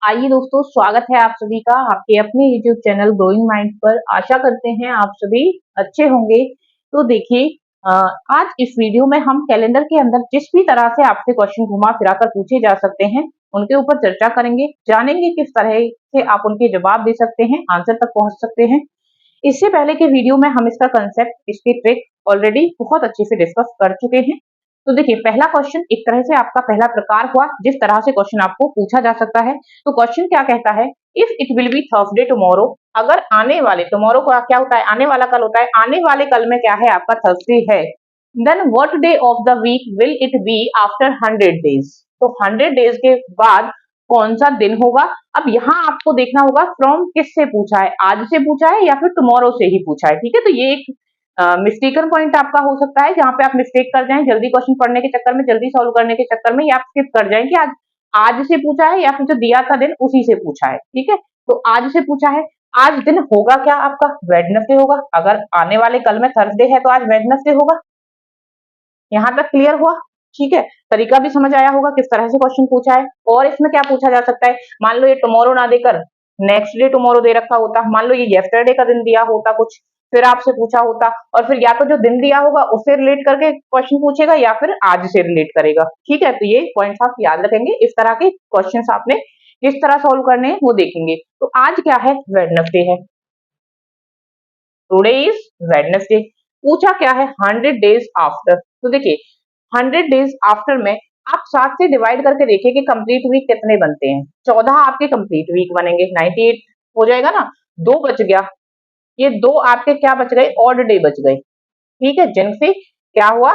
आइए दोस्तों, स्वागत है आप सभी का आपके अपने YouTube चैनल ग्रोइंग माइंड्स पर। आशा करते हैं आप सभी अच्छे होंगे। तो देखिए, आज इस वीडियो में हम कैलेंडर के अंदर जिस भी तरह से आपसे क्वेश्चन घुमा फिरा कर पूछे जा सकते हैं, उनके ऊपर चर्चा करेंगे, जानेंगे किस तरह से आप उनके जवाब दे सकते हैं, आंसर तक पहुंच सकते हैं। इससे पहले के वीडियो में हम इसका कंसेप्ट, इसकी ट्रिक ऑलरेडी बहुत अच्छे से डिस्कस कर चुके हैं। तो देखिए, पहला क्वेश्चन एक तरह से आपका पहला प्रकार हुआ जिस तरह से क्वेश्चन आपको पूछा जा सकता है। तो क्वेश्चन क्या कहता है, if it will be Thursday tomorrow, अगर आने वाले टुमारो का क्या होता है, आने वाला कल होता है, आने वाले कल में क्या है आपका थर्सडे है, then what day of the week will it be after 100 days. तो 100 डेज के बाद कौन सा दिन होगा। अब यहाँ आपको देखना होगा फ्रॉम किससे पूछा है, आज से पूछा है या फिर टुमारो से ही पूछा है। ठीक है, तो ये एक मिस्टेकन पॉइंट आपका हो सकता है जहां पे आप मिस्टेक कर जाएं, जल्दी क्वेश्चन पढ़ने के चक्कर में, जल्दी सॉल्व करने के चक्कर में, या आप स्किप कर जाएं कि आज से पूछा है या फिर जो दिया था दिन उसी से पूछा है। ठीक है, तो आज से पूछा है, आज दिन होगा क्या आपका, वेडनेसडे होगा। अगर आने वाले कल में थर्सडे है तो आज वेडनेसडे होगा। यहां तक क्लियर हुआ। ठीक है, तरीका भी समझ आया होगा किस तरह से क्वेश्चन पूछा है। और इसमें क्या पूछा जा सकता है, मान लो ये टुमारो ना देकर नेक्स्ट डे टुमारो दे रखा होता, मान लो ये येस्टरडे का दिन दिया होता कुछ, फिर आपसे पूछा होता, और फिर या तो जो दिन दिया होगा उससे रिलेट करके क्वेश्चन पूछेगा या फिर आज से रिलेट करेगा। ठीक है, तो ये पॉइंट्स आप याद रखेंगे। इस तरह के क्वेश्चंस आपने किस तरह सॉल्व करने हैं वो देखेंगे। तो आज क्या है, वेडनेसडे है, टुडे इज वेडनेसडे। पूछा क्या है, 100 डेज आफ्टर। तो देखिए, 100 डेज आफ्टर में आप 7 से डिवाइड करके देखिए कि कंप्लीट वीक कितने बनते हैं। 14 आपके कंप्लीट वीक बनेंगे, 98 हो जाएगा ना। 2 बच गया, ये 2 आपके क्या बच गए, ऑड डे बच गए। ठीक है, जिनसे क्या हुआ,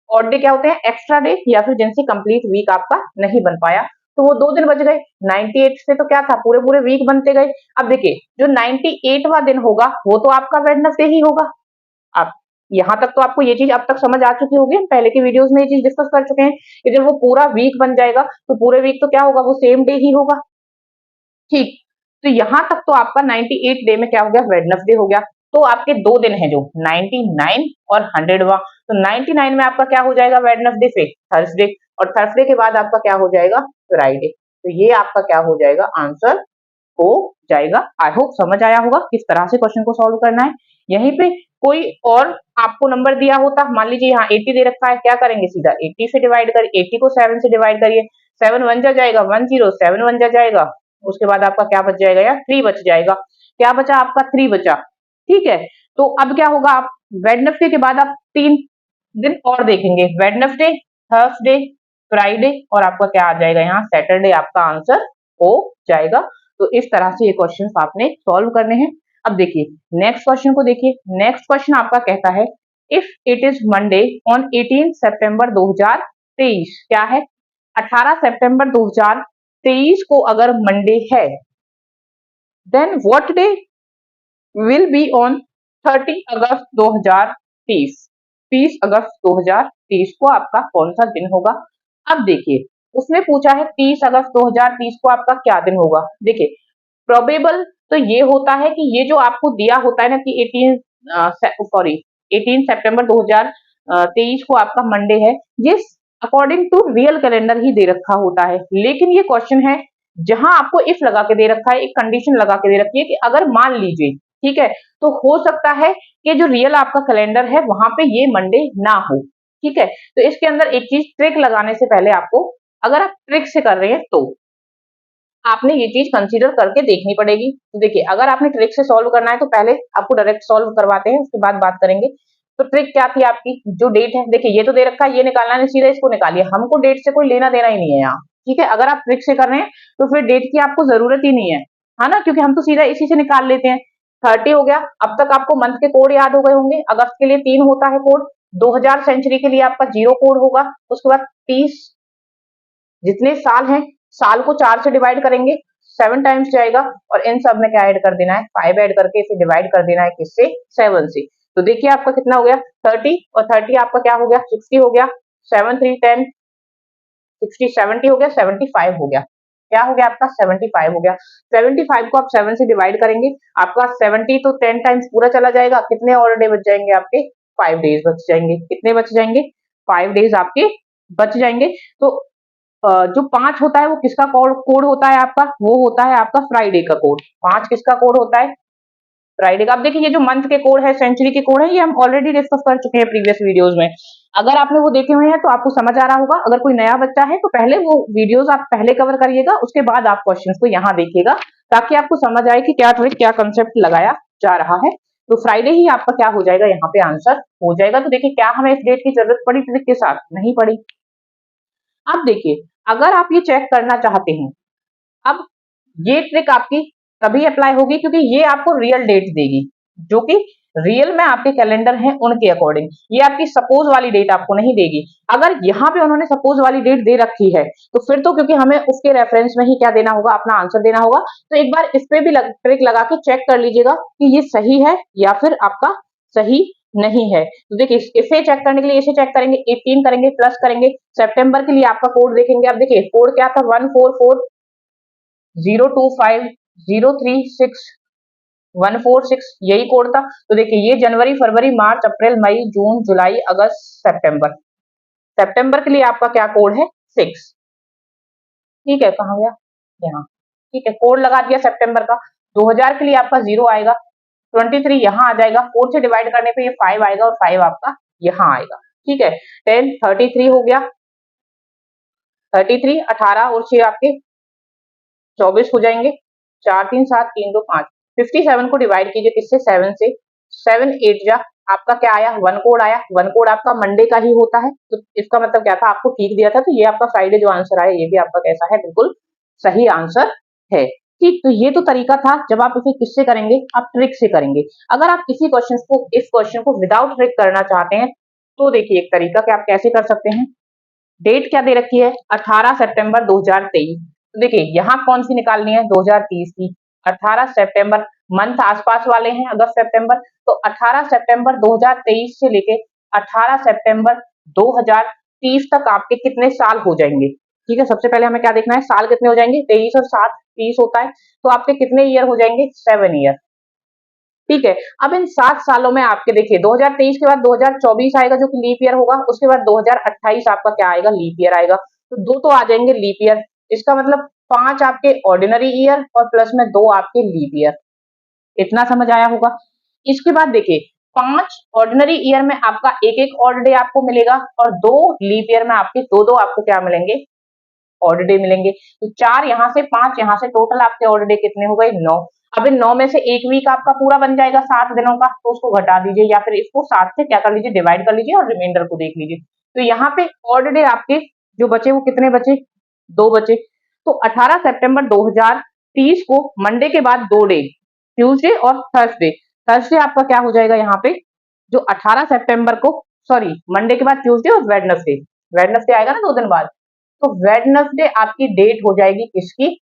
ऑड डे क्या होते हैं, एक्स्ट्रा डे, या फिर जिनसे कंप्लीट वीक आपका नहीं बन पाया, तो वो 2 दिन बच गए। 98 से तो क्या था, पूरे पूरे वीक बनते गए। अब देखिए, जो 98वां दिन होगा वो तो आपका वेडनेसडे ही होगा। अब यहाँ तक तो आपको ये चीज अब तक समझ आ चुकी होगी, हम पहले के वीडियोस में ये चीज डिस्कस कर चुके हैं कि जब वो पूरा वीक बन जाएगा तो पूरे वीक तो क्या होगा, वो सेम डे ही होगा। ठीक, तो यहां तक तो आपका 98 डे में क्या हो गया, वेडनेसडे हो गया। तो आपके 2 दिन हैं जो 99 और 100वां। तो 99 में आपका क्या हो जाएगा, वेडनेसडे से थर्सडे, और थर्सडे के बाद आपका क्या हो जाएगा, फ्राइडे। तो ये आपका क्या हो जाएगा, आंसर हो जाएगा। आई होप समझ आया होगा किस तरह से क्वेश्चन को सॉल्व करना है। यहीं पे कोई और आपको नंबर दिया होता, मान लीजिए यहाँ 80 दे रखा है, क्या करेंगे, सीधा 80 से डिवाइड कर, 80 को 7 से डिवाइड करिए, 7 वन जा जाएगा 10, 7 वन जा जाएगा, उसके बाद आपका क्या बच जाएगा, यार 3 बच जाएगा। क्या बचा आपका, 3 बचा। ठीक है, तो अब क्या होगा, आप वेडनेसडे के बाद आप 3 दिन और देखेंगे, वेडनेसडे, थर्सडे, फ्राइडे, और आपका क्या आ जाएगा यहाँ, सैटरडे आपका आंसर हो जाएगा। तो इस तरह से ये क्वेश्चन आपने सॉल्व करने हैं। अब देखिए नेक्स्ट क्वेश्चन को देखिए, नेक्स्ट क्वेश्चन आपका कहता है, if it is Monday on 18 सितंबर 2023, क्या है, 18 सितंबर 2023 को अगर मंडे है, then what day will be on 30 अगस्त 2030, 30 अगस्त 2030 को आपका कौन सा दिन होगा। अब देखिए, उसने पूछा है 30 अगस्त 2030 को आपका क्या दिन होगा। देखिए, प्रोबेबल तो ये होता है कि ये जो आपको दिया होता है ना कि 18 सितंबर 2023 को आपका मंडे है, ये अकॉर्डिंग टू रियल कैलेंडर ही दे रखा होता है। लेकिन ये क्वेश्चन है जहां आपको इफ लगा के दे रखा है, एक कंडीशन लगा के दे रखी है कि अगर मान लीजिए, ठीक है, तो हो सकता है कि जो रियल आपका कैलेंडर है वहां पे ये मंडे ना हो। ठीक है, तो इसके अंदर एक चीज, ट्रिक लगाने से पहले आपको, अगर आप ट्रिक से कर रहे हैं तो आपने ये चीज कंसीडर करके देखनी पड़ेगी। तो देखिए, अगर आपने ट्रिक से सॉल्व करना है तो पहले आपको डायरेक्ट सॉल्व करवाते हैं, उसके बाद बात करेंगे। तो ट्रिक क्या थी आपकी, जो डेट है, देखिए ये तो दे रखा है, ये निकालना है, सीधा इसको निकालिए, हमको डेट से कोई लेना देना ही नहीं है यहाँ। ठीक है, अगर आप ट्रिक से कर रहे हैं तो फिर डेट की आपको जरूरत ही नहीं है ना, क्योंकि हम तो सीधा इसी से निकाल लेते हैं। 30 हो गया। अब तक आपको मंथ के कोड याद हो गए होंगे, अगस्त के लिए 3 होता है कोड, 2000 सेंचुरी के लिए आपका 0 कोड होगा, उसके बाद 30 जितने साल हैं, साल को 4 से डिवाइड करेंगे, 7 टाइम्स जाएगा, और इन सब में क्या ऐड कर देना है, 5 ऐड करके इसे डिवाइड कर देना है किससे, 7 से। तो देखिए आपका कितना हो गया, 30, और 30 आपका क्या हो गया, 60 हो गया, 7 3 10, 60 70 हो गया, 75 हो गया। क्या हो गया आपका, 75 हो गया। 75 को आप 7 से डिवाइड करेंगे, आपका 70 तो 10 टाइम्स पूरा चला जाएगा, कितने और डे बच जाएंगे आपके, 5 डेज बच जाएंगे। कितने बच जाएंगे, 5 डेज आपके बच जाएंगे। तो जो 5 होता है वो किसका कोड होता है आपका, वो होता है आपका फ्राइडे का कोड। 5 किसका कोड होता है, फ्राइडे का। अब देखिए ये जो मंथ के कोड है, सेंचुरी के कोड है, ये हम ऑलरेडी डिस्कस कर चुके हैं प्रीवियस वीडियोस में। अगर आपने वो देखे हुए हैं तो आपको समझ आ रहा होगा। अगर कोई नया बच्चा है तो पहले वो वीडियोस आप पहले कवर करिएगा, उसके बाद आप क्वेश्चंस को यहाँ देखिएगा, ताकि आपको समझ आए कि क्या ट्रिक क्या कंसेप्ट लगाया जा रहा है। तो फ्राइडे ही आपका क्या हो जाएगा, यहाँ पे आंसर हो जाएगा। तो देखिए क्या हमें इस डेट की जरूरत पड़ी ट्रिक के साथ, नहीं पड़ी। अब देखिए अगर आप ये चेक करना चाहते हैं, अब ये ट्रिक आपकी तभी अप्लाई होगी क्योंकि ये आपको रियल डेट देगी, जो कि रियल में आपके कैलेंडर हैं उनके अकॉर्डिंग। ये आपकी सपोज वाली डेट आपको नहीं देगी। अगर यहाँ पे उन्होंने सपोज वाली डेट दे रखी है तो फिर तो क्योंकि हमें उसके रेफरेंस में ही क्या देना होगा, अपना आंसर देना होगा। तो एक बार इस पे भी ट्रिक लगा के चेक कर लीजिएगा कि ये सही है या फिर आपका सही नहीं है। तो देखिए इसे चेक करने के लिए इसे चेक करेंगे, 18 करेंगे, प्लस करेंगे, सितंबर के लिए आपका कोड देखेंगे। अब देखिए कोड क्या था, 144025036146, यही कोड था। तो देखिए ये जनवरी, फरवरी, मार्च, अप्रैल, मई, जून, जुलाई, अगस्त, सितंबर। सितंबर के लिए आपका क्या कोड है, 6। ठीक है, कहाँ गया, यहाँ। ठीक है, कोड लगा दिया सितंबर का। 2000 के लिए आपका 0 आएगा, 23 यहाँ आ जाएगा, 4 से डिवाइड करने पे ये 5 आएगा और 5 आपका यहाँ आएगा। ठीक है, 10, 33 हो गया, 33, 18 और 6 आपके 24 हो जाएंगे, 4 3 7 3 2 5। 57 को डिवाइड कीजिए किससे, 7 से, 7 8 जा आपका क्या आया, 1 कोड आया। 1 कोड आपका मंडे का ही होता है, तो इसका मतलब क्या था, आपको ठीक दिया था। तो ये आपका फ्राइडे जो आंसर आया ये भी आपका कैसा है, बिल्कुल सही आंसर है। ठीक, तो ये तो तरीका था। जब आप इसे किससे करेंगे, आप ट्रिक से करेंगे। अगर आप इस क्वेश्चन को विदाउट ट्रिक करना चाहते हैं तो देखिए एक तरीका कि आप कैसे कर सकते हैं। डेट क्या दे रखी है, 18 सितंबर 2023। तो देखिए यहाँ कौन सी निकालनी है, 2030 की। 18 सितंबर, मंथ आसपास वाले हैं, अगस्त सितंबर। तो 18 सितंबर 2023 से लेके 18 सितंबर 2030 तक आपके कितने साल हो जाएंगे। ठीक है, सबसे पहले हमें क्या देखना है, साल कितने हो जाएंगे, 23 और 7 30 होता है। तो आपके कितने ईयर हो जाएंगे, 7 ईयर। ठीक है, अब इन 7 सालों में आपके देखिए 2023 के बाद 2024 आएगा जो कि लीप ईयर होगा, उसके बाद 2028 आपका क्या आएगा, लीप ईयर आएगा। तो 2 तो आ जाएंगे लीप ईयर। इसका मतलब 5 आपके ऑर्डिनरी ईयर और प्लस में 2 आपके लीप ईयर। इतना समझ आया होगा। इसके बाद देखिए 5 ऑर्डिनरी ईयर में आपका एक एक ऑड डे आपको मिलेगा और 2 लीप ईयर में आपके दो दो आपको क्या मिलेंगे, ऑड डे मिलेंगे। तो 4 यहाँ से, 5 यहाँ से, टोटल आपके ऑड डे कितने हो गए, 9। अब इन 9 में से एक वीक आपका पूरा बन जाएगा 7 दिनों का, तो उसको घटा दीजिए या फिर इसको 7 से क्या कर लीजिए, डिवाइड कर लीजिए और रिमाइंडर को देख लीजिए। तो यहाँ पे ऑड डे आपके जो बचे वो कितने बचे, 2 बचे। तो 18 सितंबर 2030 को मंडे के बाद 2 डे, ट्यूसडे और थर्सडे। थर्सडे आपका क्या हो जाएगा यहाँ पे, जो 18 सितंबर को, सॉरी मंडे के बाद ट्यूसडे और वेडनेसडे, वेडनेसडे आएगा ना 2 दिन बाद। तो वेडनेसडे आपकी डेट हो जाएगी किसकी,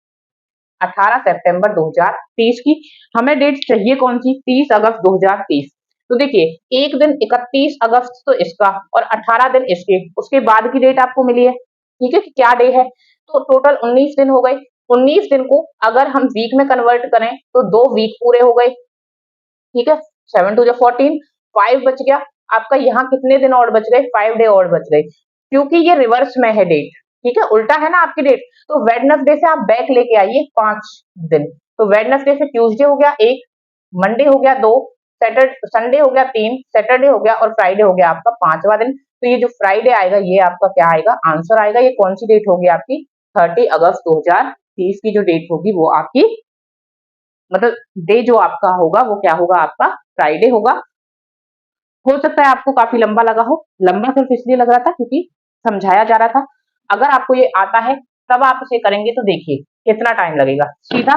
18 सितंबर 2030 की। हमें डेट चाहिए कौन सी, 30 अगस्त 2030। तो देखिए एक दिन 31 अगस्त तो इसका और 18 दिन इसके, उसके बाद की डेट आपको मिली है। ठीक है, कि क्या डे है, तो टोटल 19 दिन हो गए। 19 दिन को अगर हम वीक में कन्वर्ट करें तो 2 वीक पूरे हो गए। ठीक है, 7 2 14, 5 बच गया आपका। यहाँ कितने दिन और बच गए, 5 डे और बच गए, क्योंकि ये रिवर्स में है डेट। ठीक है, उल्टा है ना आपकी डेट। तो वेडनेसडे से आप बैक लेके आइए 5 दिन। तो वेडनेसडे से ट्यूसडे हो गया 1, मंडे हो गया 2, सैटरडे संडे हो गया 3, सैटरडे हो गया और फ्राइडे हो गया आपका 5वां दिन। तो ये जो फ्राइडे आएगा ये आपका क्या आएगा, आंसर आएगा। ये कौन सी डेट होगी आपकी, 30 अगस्त 2030 की जो डेट होगी वो आपकी, मतलब डे जो आपका होगा वो क्या होगा, आपका फ्राइडे होगा। हो सकता है आपको काफी लंबा लगा हो, लंबा सिर्फ इसलिए लग रहा था क्योंकि समझाया जा रहा था। अगर आपको ये आता है तब आप इसे करेंगे तो देखिए कितना टाइम लगेगा, सीधा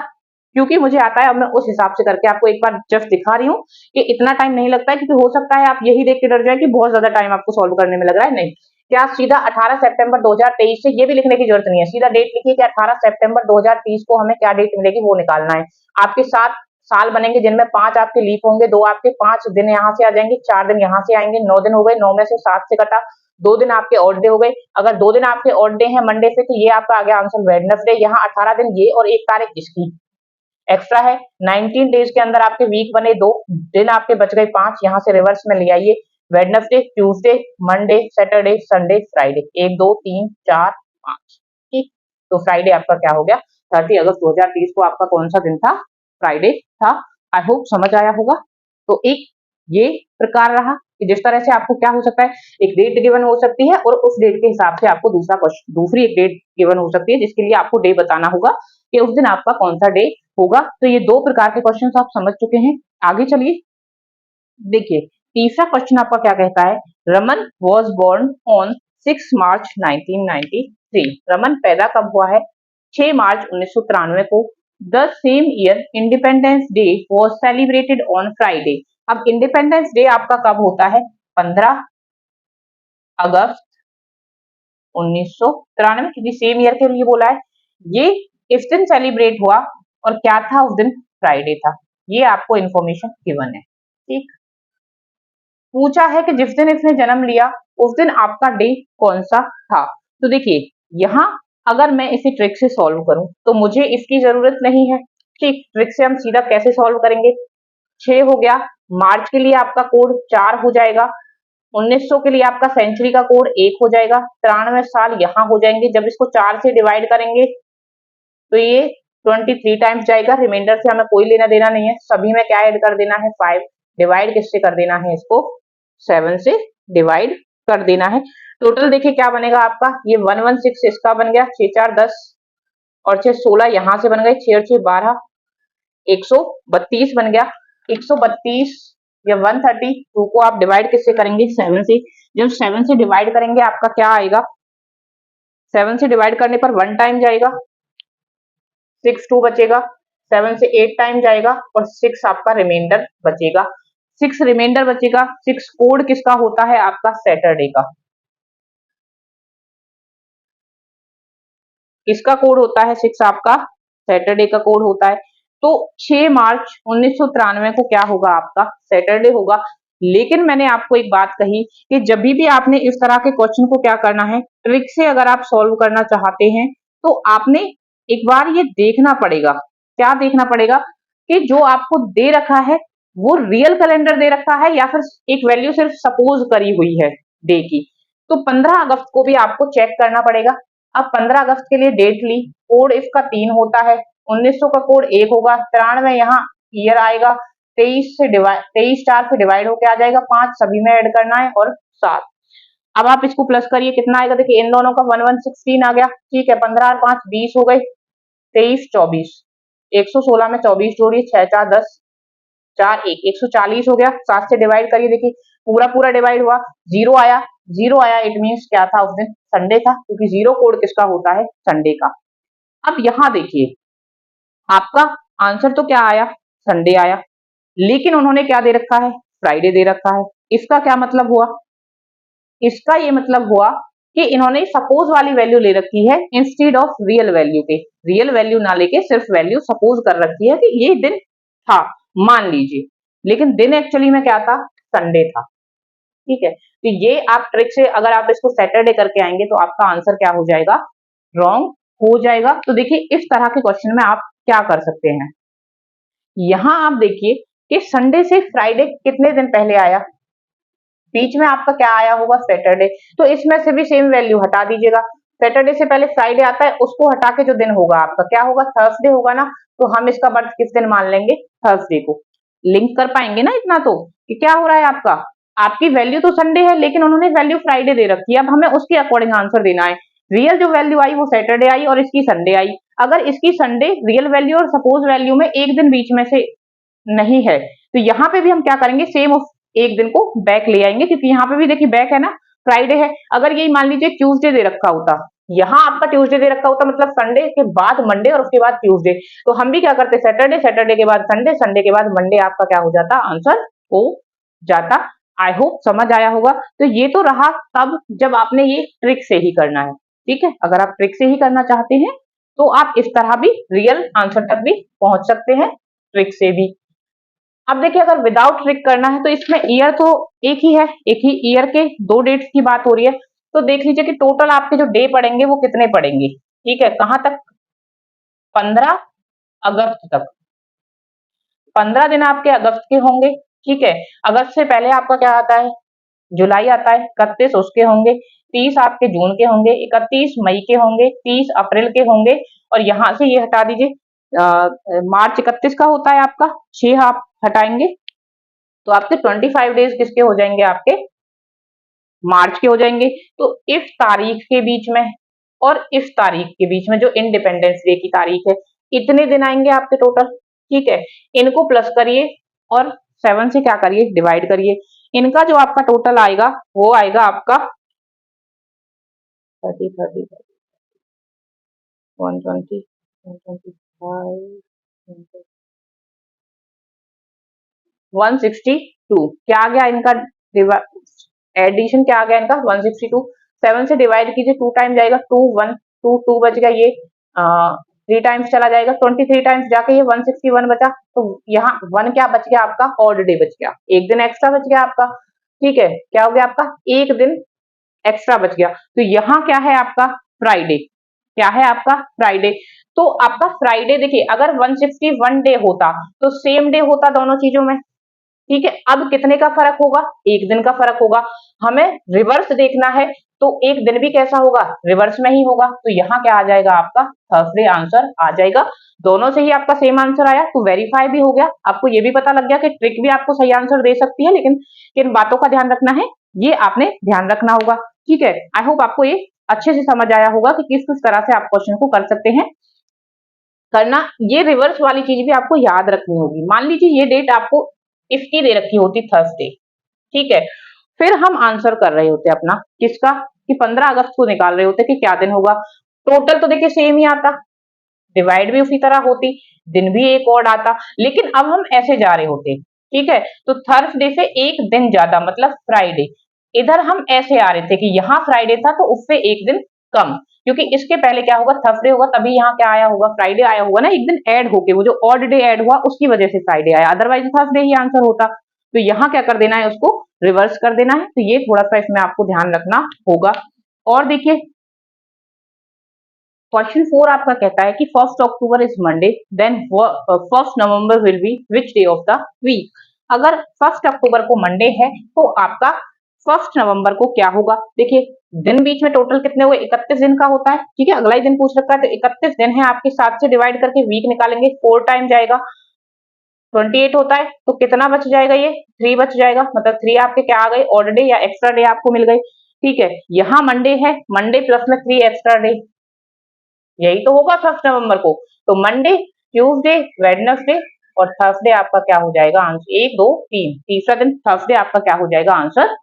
क्योंकि मुझे आता है, अब मैं उस हिसाब से करके आपको एक बार जस्ट दिखा रही हूँ कि इतना टाइम नहीं लगता है। क्योंकि हो सकता है आप यही देख के डर जाए कि बहुत ज्यादा टाइम आपको सॉल्व करने में लग रहा है, नहीं। क्या सीधा 18 सितंबर 2023 से, ये भी लिखने की जरूरत नहीं है, सीधा डेट लिखिए कि 18 सितंबर 2030 को हमें क्या डेट मिलेगी वो निकालना है। आपके 7 साल बनेंगे जिनमें 5 आपके लीप होंगे, 2 आपके, 5 दिन यहाँ से आ जाएंगे, 4 दिन यहाँ से आएंगे, 9 दिन हो गए। 9 में से 7 से कटा, 2 दिन आपके ऑड डे हो गए। अगर 2 दिन आपके ऑड डे हैं मंडे से, तो ये आपका आ गया आंसर वेडनेसडे। यहाँ 18 दिन ये और 1 तारीख इसकी एक्स्ट्रा है। 19 डेज के अंदर आपके वीक बने, 2 दिन आपके बच गए, 5 यहाँ से रिवर्स में ले आइए। Wednesday, Tuesday, Monday, Saturday, Sunday, Friday, 1 2 3 4 5। तो फ्राइडे आपका क्या हो गया, 30 अगस्त 2023 को आपका कौन सा दिन था, फ्राइडे था। आई होप समझ आया होगा। तो एक ये प्रकार रहा कि जिस तरह से आपको क्या हो सकता है, एक डेट गिवन हो सकती है और उस डेट के हिसाब से आपको दूसरी एक डेट गिवन हो सकती है, जिसके लिए आपको डे बताना होगा कि उस दिन आपका कौन सा डे होगा। तो ये दो प्रकार के क्वेश्चन आप समझ चुके हैं। आगे चलिए, देखिए तीसरा क्वेश्चन आपका क्या कहता है, रमन वॉज बोर्न ऑन 6 मार्च 1993। रमन पैदा कब हुआ है, 6 मार्च 1993 को। The same year independence day was celebrated on Friday. अब इंडिपेंडेंस डे आपका कब होता है, 15 अगस्त 1993, क्योंकि सेम ईयर के लिए बोला है। ये इस दिन सेलिब्रेट हुआ और क्या था उस दिन, फ्राइडे था। ये आपको इंफॉर्मेशन गिवन है। ठीक, पूछा है कि जिस दिन इसने जन्म लिया उस दिन आपका डे कौन सा था। तो देखिए यहाँ अगर मैं इसे ट्रिक से सॉल्व करूं तो मुझे इसकी जरूरत नहीं है। ठीक, ट्रिक से हम सीधा कैसे सॉल्व करेंगे, 6 हो गया, मार्च के लिए आपका कोड 4 हो जाएगा, 1900 के लिए आपका सेंचुरी का कोड 1 हो जाएगा, 93 साल यहाँ हो जाएंगे। जब इसको 4 से डिवाइड करेंगे तो ये 23 टाइम्स जाएगा। रिमाइंडर से हमें कोई लेना देना नहीं है, सभी में क्या ऐड कर देना है, 5। डिवाइड किससे कर देना है, इसको 7 से डिवाइड कर देना है। टोटल देखिए क्या बनेगा आपका, ये 116 इसका बन गया, 6 4 10 और 6 16 यहाँ से बन गए, 6 और 6 12, 132 बन गया। 132 या 132 को आप डिवाइड किससे करेंगे, 7 से। जब 7 से डिवाइड करेंगे आपका क्या आएगा, 7 से डिवाइड करने पर 1 टाइम जाएगा, 6 2 बचेगा, 7 से 8 टाइम जाएगा और 6 आपका रिमाइंडर बचेगा। 6 रिमाइंडर बचेगा। 6 कोड किसका होता है, आपका सैटरडे का। किसका कोड होता है, 6 आपका सैटरडे का कोड होता है। तो 6 मार्च 1993 को क्या होगा, आपका सैटरडे होगा। लेकिन मैंने आपको एक बात कही कि जब भी आपने इस तरह के क्वेश्चन को क्या करना है, ट्रिक से अगर आप सॉल्व करना चाहते हैं तो आपने एक बार ये देखना पड़ेगा। क्या देखना पड़ेगा कि जो आपको दे रखा है वो रियल कैलेंडर दे रखा है या फिर एक वैल्यू सिर्फ सपोज करी हुई है डे की। तो 15 अगस्त को भी आपको चेक करना पड़ेगा। अब 15 अगस्त के लिए डेट ली, कोड इसका 3 होता है, 1900 का कोड 1 होगा, 93 यहाँ ईयर आएगा, 23 4 से डिवाइड होके आ जाएगा, 5 सभी में ऐड करना है और 7। अब आप इसको प्लस करिए, कितना आएगा, देखिए इन दोनों का 1116 आ गया। ठीक है, 15 और 5 20 हो गए, 23 24, 116 में 24 जोड़िए, 6 4 10, 4 1, 140 हो गया। 7 से डिवाइड करिए, देखिए पूरा पूरा डिवाइड हुआ, जीरो आया। जीरो आया इट मीन्स क्या था, उस दिन संडे था, क्योंकि जीरो कोड किसका होता है, संडे का। अब यहाँ देखिए आपका आंसर तो क्या आया, संडे आया, लेकिन उन्होंने क्या दे रखा है, फ्राइडे दे रखा है। इसका क्या मतलब हुआ, इसका ये मतलब हुआ कि इन्होंने सपोज वाली वैल्यू ले रखी है इंस्टेड ऑफ रियल वैल्यू के। रियल वैल्यू ना लेके सिर्फ वैल्यू सपोज कर रखी है कि ये दिन था, मान लीजिए, लेकिन दिन एक्चुअली में क्या था, संडे था। ठीक है, तो ये आप ट्रिक से अगर आप इसको सैटरडे करके आएंगे तो आपका आंसर क्या हो जाएगा, रॉन्ग हो जाएगा। तो देखिए इस तरह के क्वेश्चन में आप क्या कर सकते हैं, यहां आप देखिए कि संडे से फ्राइडे कितने दिन पहले आया, बीच में आपका क्या आया होगा, सैटरडे। तो इसमें से भी सेम वैल्यू हटा दीजिएगा। सैटरडे से पहले फ्राइडे आता है, उसको हटा के जो दिन होगा आपका क्या होगा, थर्सडे होगा ना। तो हम इसका बर्थ किस दिन मान लेंगे, थर्सडे को। लिंक कर पाएंगे ना इतना तो, कि क्या हो रहा है आपका, आपकी वैल्यू तो संडे है लेकिन उन्होंने वैल्यू फ्राइडे दे रखी है। अब हमें उसके अकॉर्डिंग आंसर देना है। रियल जो वैल्यू आई वो सैटरडे आई और इसकी संडे आई। अगर इसकी संडे रियल वैल्यू और सपोज वैल्यू में एक दिन बीच में से नहीं है तो यहाँ पे भी हम क्या करेंगे, सेम एक दिन को बैक ले आएंगे, क्योंकि यहाँ पे भी देखिए बैक है ना, फ्राइडे है। अगर यही मान लीजिए ट्यूसडे दे रखा होता, यहाँ आपका ट्यूसडे दे रखा होता, मतलब संडे के बाद मंडे और उसके बाद ट्यूसडे, तो हम भी क्या करते, सैटरडे, सैटरडे के बाद संडे, संडे के बाद मंडे, आपका क्या हो जाता, आंसर हो जाता। आई होप समझ आया होगा। तो ये तो रहा तब जब आपने ये ट्रिक से ही करना है। ठीक है, अगर आप ट्रिक से ही करना चाहते हैं तो आप इस तरह भी रियल आंसर तक भी पहुंच सकते हैं, ट्रिक से भी। अब देखिए अगर विदाउट ट्रिक करना है तो इसमें ईयर तो एक ही है, एक ही ईयर के दो डेट्स की बात हो रही है। तो देख लीजिए कि टोटल आपके जो डे पड़ेंगे वो कितने पड़ेंगे। ठीक है, कहां तक, 15 अगस्त तक। 15 दिन आपके अगस्त के होंगे। ठीक है, अगस्त से पहले आपका क्या आता है, जुलाई आता है, 31 उसके होंगे। 30 आपके जून के होंगे, 31 मई के होंगे, 30 अप्रैल के होंगे, और यहाँ से ये हटा दीजिए, मार्च 31 का होता है आपका, 6 आप हटाएंगे तो आपके 25 डेज किसके हो जाएंगे, आपके मार्च के हो जाएंगे। तो इस तारीख के बीच में और इस तारीख के बीच में जो इंडिपेंडेंस डे की तारीख है, इतने दिन आएंगे आपके टोटल। ठीक है, इनको प्लस करिए और 7 से क्या करिए, डिवाइड करिए। इनका जो आपका टोटल आएगा वो आएगा आपका 30, 30, 120, 125, 162। क्या आ गया इनका एडिशन, क्या आ गया इनका 162। 7 से डिवाइड कीजिए, 2 टाइम जाएगा, 2 1 2 2 बच गया, ये 3 टाइम्स चला जाएगा, 23 टाइम्स जाके ये 161 बचा। तो यहाँ 1 क्या बच गया आपका, ऑड डे बच गया, एक दिन एक्स्ट्रा बच गया आपका। ठीक है, क्या हो गया आपका, एक दिन एक्स्ट्रा बच गया। तो यहाँ क्या है आपका, फ्राइडे। क्या है आपका, फ्राइडे। तो आपका फ्राइडे देखिए, अगर 161 डे होता तो सेम डे होता दोनों चीजों में। ठीक है, अब कितने का फर्क होगा, एक दिन का फर्क होगा। हमें रिवर्स देखना है तो एक दिन भी कैसा होगा, रिवर्स में ही होगा। तो यहाँ क्या आ जाएगा आपका, थर्सडे आंसर आ जाएगा। दोनों से ही आपका सेम आंसर आया तो वेरीफाई भी हो गया। आपको ये भी पता लग गया कि ट्रिक भी आपको सही आंसर दे सकती है, लेकिन किन बातों का ध्यान रखना है ये आपने ध्यान रखना होगा। ठीक है, आई होप आपको ये अच्छे से समझ आया होगा कि किस किस तरह से आप क्वेश्चन को कर सकते हैं। करना, ये रिवर्स वाली चीज भी आपको याद रखनी होगी। मान लीजिए ये डेट आपको इसकी दे रखी होती थर्सडे, ठीक है, फिर हम आंसर कर रहे होते अपना किसका, कि 15 अगस्त को निकाल रहे होते कि क्या दिन होगा। टोटल तो देखिए सेम ही आता, डिवाइड भी उसी तरह होती, दिन भी एक और आता, लेकिन अब हम ऐसे जा रहे होते। ठीक है, तो थर्सडे से एक दिन ज्यादा मतलब फ्राइडे। इधर हम ऐसे आ रहे थे कि यहाँ फ्राइडे था तो उससे एक दिन कम, क्योंकि इसके पहले क्या होगा, थर्सडे होगा, तभी यहाँ क्या आया होगा, फ्राइडे आया होगा ना, एक दिन ऐड होके, वो जो ऑड डे ऐड हुआ उसकी वजह से फ्राइडे आया, अदरवाइज थर्सडे ही आंसर होता। तो यहाँ क्या कर देना है, उसको रिवर्स कर देना है। तो ये थोड़ा सा इसमें आपको ध्यान रखना होगा। और देखिए क्वेश्चन 4 आपका कहता है कि 1 October is Monday, then 1 November will be which day of the week. अगर 1 अक्टूबर को मंडे है तो आपका 1 नवंबर को क्या होगा। देखिए दिन बीच में टोटल कितने हुए, 31 दिन का होता है। ठीक है, अगला ही दिन पूछ रखा है तो 31 दिन है आपके, 7 से डिवाइड करके वीक निकालेंगे, 4 टाइम जाएगा, 28 होता है। तो कितना बच जाएगा, ये 3 बच जाएगा, मतलब 3 आपके क्या आ गए, ऑड डे या एक्स्ट्रा डे आपको मिल गई। ठीक है, यहाँ मंडे है, मंडे प्लस में 3 एक्स्ट्रा डे, यही तो होगा 1 नवंबर को। तो मंडे, ट्यूसडे, वेडनेसडे और थर्सडे आपका क्या हो जाएगा आंसर, 1 2 3, तीसरा दिन थर्सडे आपका क्या हो जाएगा, आंसर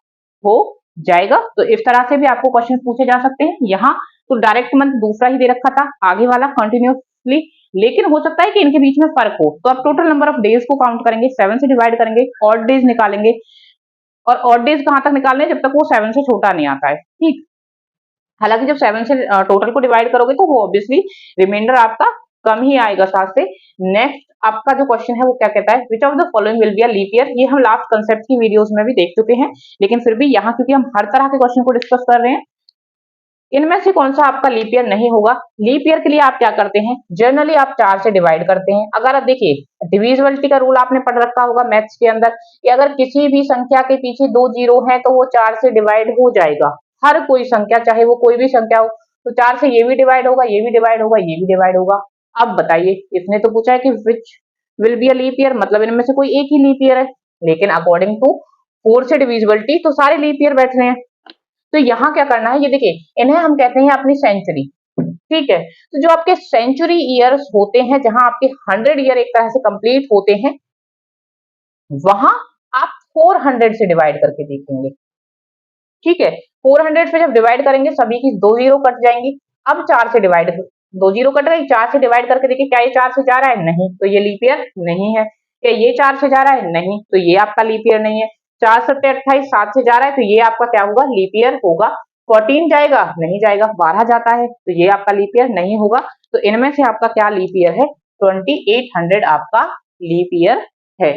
हो जाएगा। तो इस तरह से भी आपको क्वेश्चन पूछे जा सकते हैं। यहाँ तो डायरेक्ट मंथ दूसरा ही दे रखा था, आगे वाला कंटिन्यूसली, लेकिन हो सकता है कि इनके बीच में फर्क हो। तो आप टोटल नंबर ऑफ डेज को काउंट करेंगे, 7 से डिवाइड करेंगे, ऑड डेज निकालेंगे। और ऑड डेज कहां तक निकालने, जब तक वो 7 से छोटा नहीं आता है। ठीक, हालांकि जब 7 से टोटल को डिवाइड करोगे तो वो ऑब्वियसली रिमाइंडर आपका कम ही आएगा 7 से। नेक्स्ट आपका जो क्वेश्चन है वो क्या कहता है, which of the following will be a leap year. ये हम लास्ट कंसेप्ट की वीडियोस में भी देख चुके हैं, लेकिन फिर भी यहाँ क्योंकि हम हर तरह के क्वेश्चन को डिस्कस कर रहे हैं, इनमें से कौन सा आपका लीप ईयर नहीं होगा। लीप ईयर के लिए आप क्या करते हैं, जनरली आप 4 से डिवाइड करते हैं। अगर आप देखिए डिविजिबिलिटी का रूल आपने पढ़ रखा होगा मैथ्स के अंदर, कि अगर किसी भी संख्या के पीछे 2 जीरो है तो वो 4 से डिवाइड हो जाएगा। हर कोई संख्या, चाहे वो कोई भी संख्या हो, तो 4 से ये भी डिवाइड होगा, ये भी डिवाइड होगा, ये भी डिवाइड होगा। अब बताइए, इसने तो पूछा है कि which will be a leap year, मतलब इनमें से कोई एक ही लीप ईयर है, लेकिन अकॉर्डिंग टू 4 से डिविजिबिलिटी तो सारे लीप ईयर बैठ रहे हैं। तो यहाँ क्या करना है, ये देखिए इन्हें हम कहते हैं अपनी सेंचुरी। ठीक है, तो जो आपके सेंचुरी ईयर्स होते हैं, जहां आपके 100 ईयर एक तरह से कंप्लीट होते हैं, वहां आप 400 से डिवाइड करके देखेंगे। ठीक है, 400 से जब डिवाइड करेंगे सभी की 2 जीरो कट जाएंगी। अब 4 से डिवाइड, 2 जीरो कट गई, 4 से डिवाइड करके देखिए क्या ये 4 से जा रहा है, नहीं, तो ये लीप ईयर नहीं है। क्या ये 4 से जा रहा है, नहीं, तो ये आपका लीप ईयर नहीं है। 4 सत्ते 28, 7 से जा रहा है तो ये आपका क्या होगा, लीप ईयर होगा। 14 जाएगा, नहीं जाएगा। 12 जाता है तो ये आपका लीप ईयर नहीं होगा। तो इनमें से आपका क्या लीप ईयर है, 2800 आपका लीप ईयर है।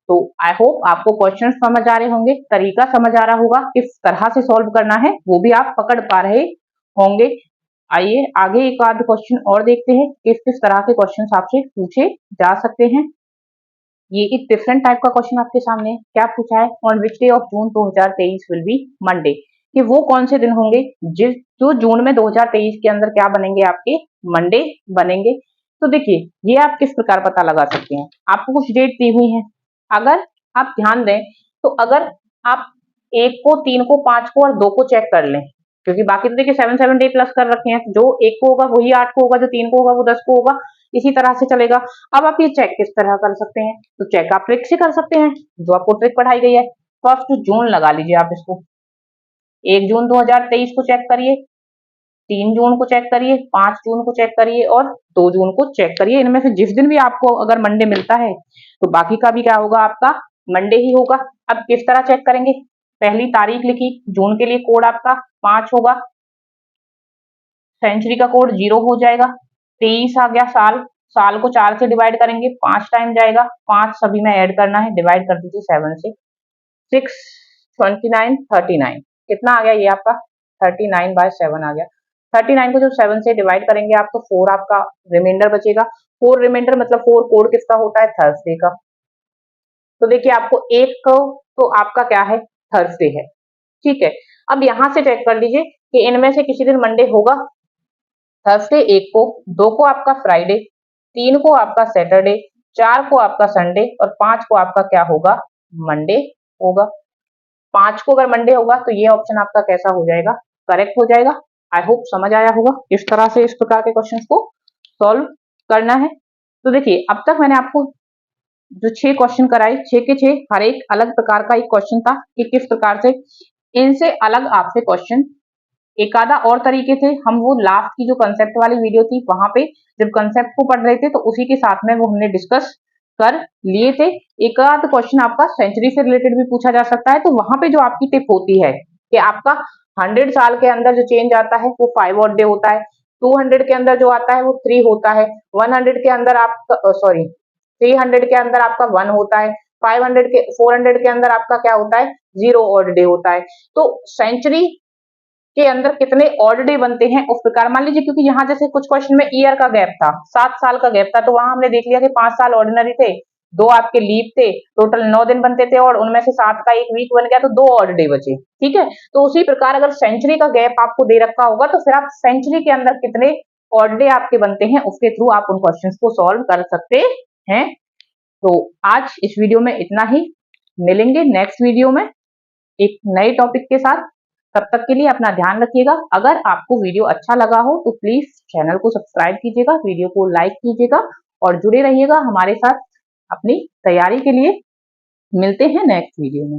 तो आई होप आपको क्वेश्चन समझ आ रहे होंगे, तरीका समझ आ रहा होगा, किस तरह से सॉल्व करना है वो भी आप पकड़ पा रहे होंगे। आइए आगे एक आध क्वेश्चन और देखते हैं, किस किस तरह के क्वेश्चन आपसे पूछे जा सकते हैं। ये एक डिफरेंट टाइप का क्वेश्चन आपके सामने क्या पूछा है, on which day of June 2023 will be Monday. कि वो कौन से दिन होंगे जो जून में 2023 के अंदर क्या बनेंगे, आपके मंडे बनेंगे। तो देखिए ये आप किस प्रकार पता लगा सकते हैं, आपको कुछ डेट दी हुई है, अगर आप ध्यान दें तो अगर आप 1 को, 3 को, 5 को और 2 को चेक कर लें, क्योंकि बाकी तो देखिए 7 डे प्लस कर रखे हैं, जो 1 को होगा वही 8 को होगा, जो 3 को होगा वो 10 को होगा, इसी तरह से चलेगा। अब आप ये चेक किस तरह कर सकते हैं, तो चेक आप ट्रिक से कर सकते हैं, जो आपको ट्रिक पढ़ाई गई है। 1 जून लगा लीजिए आप इसको, 1 जून 2023 को चेक करिए, 3 जून को चेक करिए, 5 जून को चेक करिए और 2 जून को चेक करिए। इनमें से जिस दिन भी आपको अगर मंडे मिलता है तो बाकी का भी क्या होगा, आपका मंडे ही होगा। अब किस तरह चेक करेंगे, पहली तारीख लिखी, जून के लिए कोड आपका 5 होगा, सेंचुरी का कोड 0 हो जाएगा, 23 आ गया साल, साल को 4 से डिवाइड करेंगे, 5 टाइम जाएगा, 5 सभी में ऐड करना है, डिवाइड कर दीजिए 7 से, 6, 29, 39, कितना आ गया ये आपका 39/7 आ गया। 39 को जब 7 से डिवाइड करेंगे आप तो 4 आपका रिमाइंडर बचेगा। 4 रिमाइंडर मतलब 4 कोड किसका होता है, थर्सडे का। तो देखिए आपको 1 को तो आपका क्या है, थर्सडे है, ठीक है। अब यहां से चेक कर लीजिए कि इनमें से किसी दिन मंडे होगा, थर्सडे 1 को, 2 को आपका फ्राइडे, 3 को आपका सैटरडे, 4 को आपका संडे और 5 को आपका क्या होगा, मंडे होगा। 5 को अगर मंडे होगा तो ये ऑप्शन आपका कैसा हो जाएगा, करेक्ट हो जाएगा। आई होप समझ आया होगा इस तरह से इस प्रकार के क्वेश्चंस को सॉल्व करना है। तो देखिए अब तक मैंने आपको जो 6 क्वेश्चन कराए, 6 के 6 हर एक अलग प्रकार का एक क्वेश्चन था कि किस प्रकार से इनसे अलग आपसे क्वेश्चन एक आधा और तरीके थे। हम वो लास्ट की जो कंसेप्ट वाली वीडियो थी वहां पे जब कंसेप्ट को पढ़ रहे थे तो उसी के साथ में वो हमने डिस्कस कर लिए थे। एक आध क्वेश्चन आपका सेंचुरी से रिलेटेड भी पूछा जा सकता है, तो वहां पे जो आपकी टिप होती है कि आपका 100 साल के अंदर जो चेंज आता है वो 5 ऑड डे होता है, 200 के अंदर जो आता है वो 3 होता है, 100 के अंदर आपका 300 के अंदर आपका 1 होता है, 400 के अंदर आपका क्या होता है, 0 ऑड डे होता है। तो सेंचुरी के अंदर कितने ऑड डे बनते हैं उस प्रकार मान लीजिए, क्योंकि यहाँ जैसे कुछ क्वेश्चन में ईयर का गैप था, 7 साल का गैप था, तो वहां हमने देख लिया कि 5 साल ऑर्डिनरी थे, 2 आपके लीव थे, टोटल 9 दिन बनते थे और उनमें से 7 का एक वीक बन गया तो 2 ऑड डे बचे, ठीक है। तो उसी प्रकार अगर सेंचुरी का गैप आपको दे रखा होगा तो फिर आप सेंचुरी के अंदर कितने ऑड डे आपके बनते हैं उसके थ्रू आप उन क्वेश्चन को सॉल्व कर सकते हैं। तो आज इस वीडियो में इतना ही, मिलेंगे नेक्स्ट वीडियो में एक नए टॉपिक के साथ। तब तक के लिए अपना ध्यान रखिएगा। अगर आपको वीडियो अच्छा लगा हो तो प्लीज चैनल को सब्सक्राइब कीजिएगा, वीडियो को लाइक कीजिएगा और जुड़े रहिएगा हमारे साथ अपनी तैयारी के लिए। मिलते हैं नेक्स्ट वीडियो में।